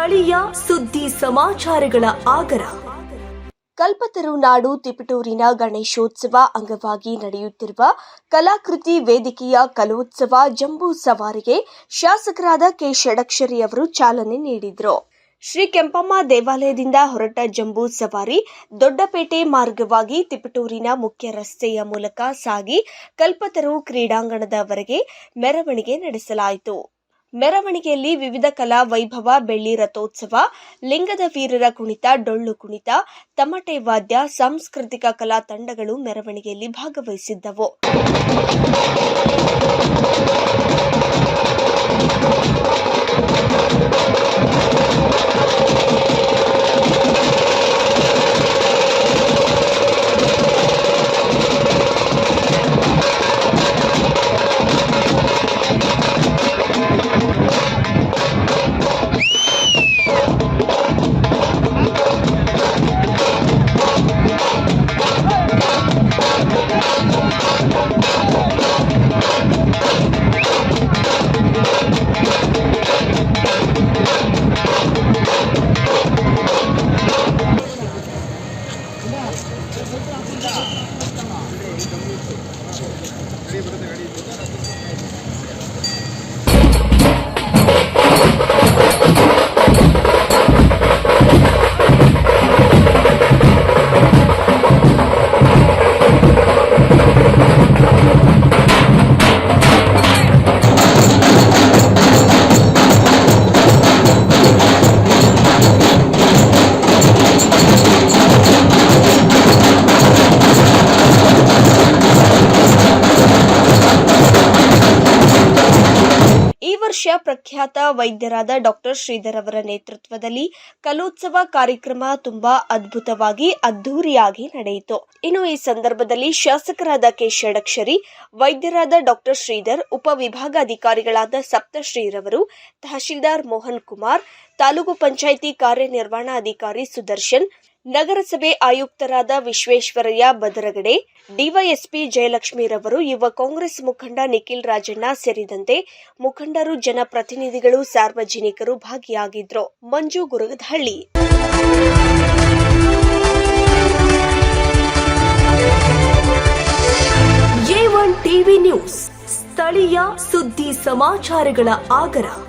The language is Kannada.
ಸ್ಥಳೀಯ ಸುದ್ದಿ ಸಮಾಚಾರಗಳ ಆಗರ. ಕಲ್ಪತರು ನಾಡು ತಿಪಟೂರಿನ ಗಣೇಶೋತ್ಸವ ಅಂಗವಾಗಿ ನಡೆಯುತ್ತಿರುವ ಕಲಾಕೃತಿ ವೇದಿಕೆಯ ಕಲೋತ್ಸವ ಜಂಬೂ ಸವಾರಿಗೆ ಶಾಸಕರಾದ ಕೆ ಷಡಕ್ಷರಿ ಅವರು ಚಾಲನೆ ನೀಡಿದರು. ಶ್ರೀ ಕೆಂಪಮ್ಮ ದೇವಾಲಯದಿಂದ ಹೊರಟ ಜಂಬೂ ಸವಾರಿ ದೊಡ್ಡಪೇಟೆ ಮಾರ್ಗವಾಗಿ ತಿಪಟೂರಿನ ಮುಖ್ಯ ರಸ್ತೆಯ ಮೂಲಕ ಸಾಗಿ ಕಲ್ಪತರು ಕ್ರೀಡಾಂಗಣದವರೆಗೆ ಮೆರವಣಿಗೆ ನಡೆಸಲಾಯಿತು. ಮೆರವಣಿಗೆಯಲ್ಲಿ ವಿವಿಧ ಕಲಾ ವೈಭವ, ಬೆಳ್ಳಿ ರಥೋತ್ಸವ, ಲಿಂಗದ ವೀರರ ಕುಣಿತ, ಡೊಳ್ಳು ಕುಣಿತ, ತಮಟೆ ವಾದ್ಯ, ಸಾಂಸ್ಕೃತಿಕ ಕಲಾ ತಂಡಗಳು ಮೆರವಣಿಗೆಯಲ್ಲಿ ಭಾಗವಹಿಸಿದ್ದವು. ಪ್ರಖ್ಯಾತ ವೈದ್ಯರಾದ ಡಾಕ್ಟರ್ ಶ್ರೀಧರ್ ಅವರ ನೇತೃತ್ವದಲ್ಲಿ ಕಲೋತ್ಸವ ಕಾರ್ಯಕ್ರಮ ತುಂಬಾ ಅದ್ಭುತವಾಗಿ ಅದ್ದೂರಿಯಾಗಿ ನಡೆಯಿತು. ಇನ್ನು ಈ ಸಂದರ್ಭದಲ್ಲಿ ಶಾಸಕರಾದ ಕೆ ಷಡಕ್ಷರಿ, ವೈದ್ಯರಾದ ಡಾಕ್ಟರ್ ಶ್ರೀಧರ್, ಉಪವಿಭಾಗಾಧಿಕಾರಿಗಳಾದ ಸಪ್ತಶ್ರೀರವರು, ತಹಶೀಲ್ದಾರ್ ಮೋಹನ್ ಕುಮಾರ್, ತಾಲೂಕು ಪಂಚಾಯಿತಿ ಕಾರ್ಯನಿರ್ವಹಣಾಧಿಕಾರಿ ಸುದರ್ಶನ್, ನಗರಸಭೆ ಆಯುಕ್ತರಾದ ವಿಶ್ವೇಶ್ವರಯ್ಯ ಬದರಗಡೆ, ಡಿವೈಎಸ್ಪಿ ಜಯಲಕ್ಷ್ಮೀರವರು, ಯುವ ಕಾಂಗ್ರೆಸ್ ಮುಖಂಡ ನಿಖಿಲ್ ರಾಜಣ್ಣ ಸೇರಿದಂತೆ ಮುಖಂಡರು, ಜನಪ್ರತಿನಿಧಿಗಳು, ಸಾರ್ವಜನಿಕರು ಭಾಗಿಯಾಗಿದ್ರು. ಮಂಜು ಗುರಗದಹಳ್ಳಿ. A1 ಟಿವಿ ನ್ಯೂಸ್, ಸ್ಥಳೀಯ ಸುದ್ದಿ ಸಮಾಚಾರಗಳ ಆಗರ.